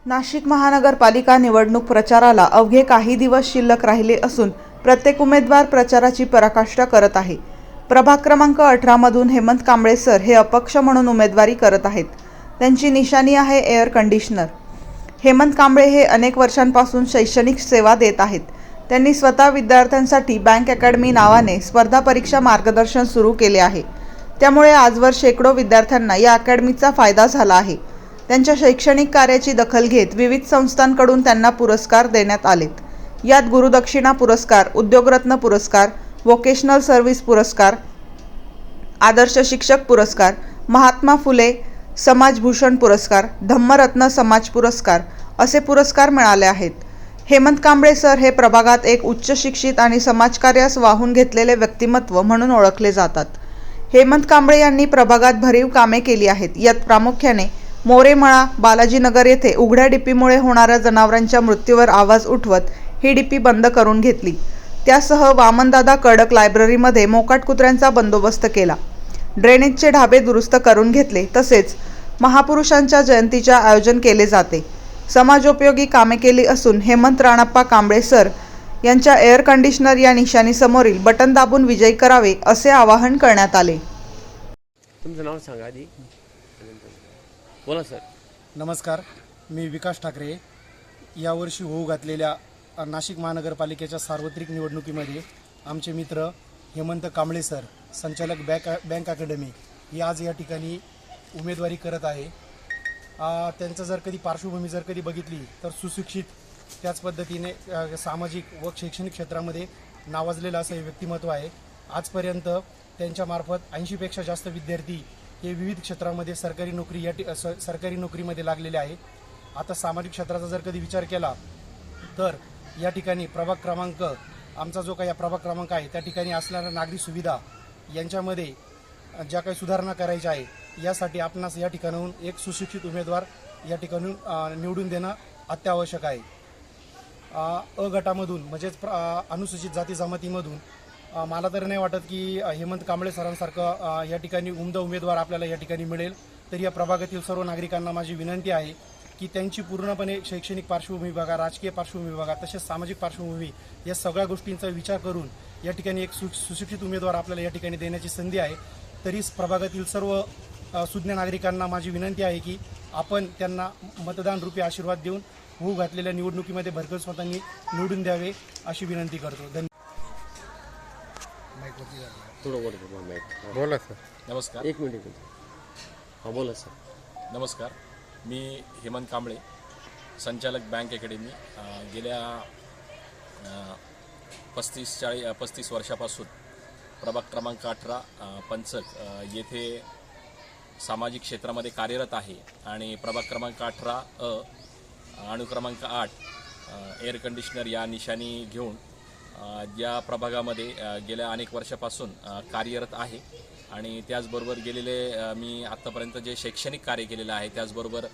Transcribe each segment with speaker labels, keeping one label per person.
Speaker 1: नाशिक महानगरपालिका निवडणूक प्रचाराला अवघे काही दिवस शिल्लक राहिले असून प्रत्येक उमेदवार प्रचाराची पराकाष्ठा करत आहे। प्रभाग क्रमांक 18 मधून हेमंत कांबळे सर हे अपक्ष म्हणून उमेदवारी करत आहेत। त्यांची निशाणी आहे एअर कंडिशनर। हेमंत कांबळे हे अनेक वर्षांपासून शैक्षणिक सेवा देत आहेत। त्यांनी स्वतः विद्यार्थ्यांसाठी बँक अकॅडमी नावाने स्पर्धा परीक्षा मार्गदर्शन सुरू केले आहे। त्यामुळे आजवर शेकडो विद्यार्थ्यांना या अकॅडमीचा फायदा झाला आहे। त्यांच्या शैक्षणिक कार्याची दखल घेत विविध संस्थांकडून त्यांना पुरस्कार देण्यात आलेत। यात गुरुदक्षिणा पुरस्कार, उद्योगरत्न पुरस्कार, व्होकेशनल सर्व्हिस पुरस्कार, आदर्श शिक्षक पुरस्कार, महात्मा फुले समाजभूषण पुरस्कार, धम्मरत्न समाज पुरस्कार असे पुरस्कार मिळाले आहेत। हेमंत कांबळे सर हे प्रभागात एक उच्च शिक्षित आणि समाजकार्यास वाहून घेतलेले व्यक्तिमत्व म्हणून ओळखले जातात। हेमंत कांबळे यांनी प्रभागात भरीव कामे केली आहेत। यात प्रामुख्याने मोरेमळा, बालाजीनगर येथे उघड्या डीपीमुळे होणाऱ्या जनावरांच्या मृत्यूवर आवाज उठवत ही डीपी बंद करून घेतली। त्यासह वामनदादा कडक लायब्ररीमध्ये मोकाट कुत्र्यांचा बंदोबस्त केला। ड्रेनेजचे ढाबे दुरुस्त करून घेतले। तसेच महापुरुषांच्या जयंतीचे आयोजन केले जाते। समाजोपयोगी कामे केली असून हेमंत राणाप्पा कांबळे सर यांच्या एअर कंडिशनर या निशाणी समोरील बटन दाबून विजयी करावे असे आवाहन करण्यात आले।
Speaker 2: तुमचं नाव सांगा आधी। बोला सर।
Speaker 3: नमस्कार, मी विकास ठाकरे। यावर्षी होऊ घातलेल्या नाशिक महानगरपालिकेच्या सार्वत्रिक निवडणुकीमध्ये आमचे मित्र हेमंत कांबळे सर, संचालक बँक अकॅडमी ही आज या ठिकाणी उमेदवारी करत आहे। त्यांचं जर कधी पार्श्वभूमी जर कधी बघितली तर सुशिक्षित, त्याच पद्धतीने सामाजिक व शैक्षणिक क्षेत्रामध्ये नावाजलेलं असं हे व्यक्तिमत्व आहे। आजपर्यंत त्यांच्यामार्फत 80पेक्षा जास्त विद्यार्थी हे विविध क्षेत्रामध्ये सरकारी नोकरीमध्ये लागलेले आहे। आता सामाजिक क्षेत्राचा जर कधी विचार केला तर या ठिकाणी प्रभाग क्रमांक आमचा जो काही प्रभाग क्रमांक आहे त्या ठिकाणी असणाऱ्या नागरी सुविधा यांच्यामध्ये ज्या काही सुधारणा करायच्या आहे, यासाठी आपणास या ठिकाणाहून एक सुशिक्षित उमेदवार या ठिकाणून निवडून देणं अत्यावश्यक आहे। अ गटामधून म्हणजेच अनुसूचित जाती जमातीमधून मला तर नाही वाटत की हेमंत कांबळे सरांसारखं या ठिकाणी उमदा उमेदवार आपल्याला या ठिकाणी मिळेल। तर या प्रभागातील सर्व नागरिकांना माझी विनंती आहे की त्यांची पूर्णपणे शैक्षणिक पार्श्वभूमी बघा, राजकीय पार्श्वभूमी बघा, तसेच सामाजिक पार्श्वभूमी या सगळ्या गोष्टींचा विचार करून या ठिकाणी एक सुशिक्षित उमेदवार आपल्याला या ठिकाणी देण्याची संधी आहे। तरी प्रभागातील सर्व सुज्ञ नागरिकांना माझी विनंती आहे की आपण त्यांना मतदान रूपी आशीर्वाद देऊन होऊ घातलेल्या निवडणुकीमध्ये भरघोस मतांनी निवडून द्यावे अशी विनंती करतो। धन्यवाद।
Speaker 2: बोला सर। नमस्कार, एक मिनिट। हां बोला सर।
Speaker 4: नमस्कार, मी हेमंत कांबळे, संचालक बँक अकॅडमी। गेल्या 35 वर्षापासून प्रभाग क्रमांक 18 पंचक येथे सामाजिक क्षेत्रामध्ये कार्यरत आहे आणि प्रभाग क्रमांक 18 अणु क्रमांक 8 एअर कंडिशनर या निशाणी घेऊन या प्रभागामध्ये गेल्या अनेक वर्षापासून कार्यरत आहे। आणि त्याचबरोबर गेलेले मी आत्तापर्यंत जे शैक्षणिक कार्य केलेलं आहे, त्याचबरोबर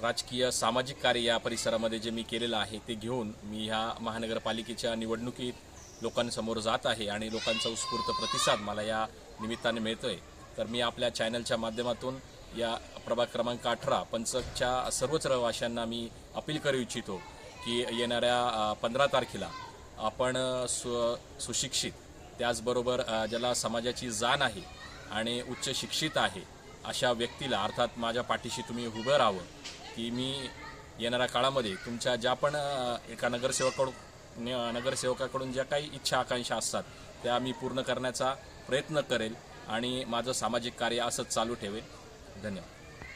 Speaker 4: राजकीय सामाजिक कार्य या परिसरामध्ये जे मी केलेलं आहे ते घेऊन मी ह्या महानगरपालिकेच्या निवडणुकीत लोकांसमोर जात आहे आणि लोकांचा उत्स्फूर्त प्रतिसाद मला या निमित्ताने मिळतोय। तर मी आपल्या चॅनलच्या माध्यमातून या प्रभाग क्रमांक 18 पंचकच्या सर्वच रहिवाशांना मी अपील करू इच्छितो की येणाऱ्या 15 तारखेला आपण सुशिक्षित, त्याचबरोबर ज्याला समाजाची जाण आहे आणि उच्च शिक्षित आहे अशा व्यक्तीला, अर्थात माझ्या पाठीशी तुम्ही उभं राहावं की मी येणाऱ्या काळामध्ये तुमच्या ज्या पण एका नगरसेवकाकडून ज्या काही इच्छा आकांक्षा असतात त्या मी पूर्ण करण्याचा प्रयत्न करेल आणि माझं सामाजिक कार्य असंच चालू ठेवेल। धन्यवाद।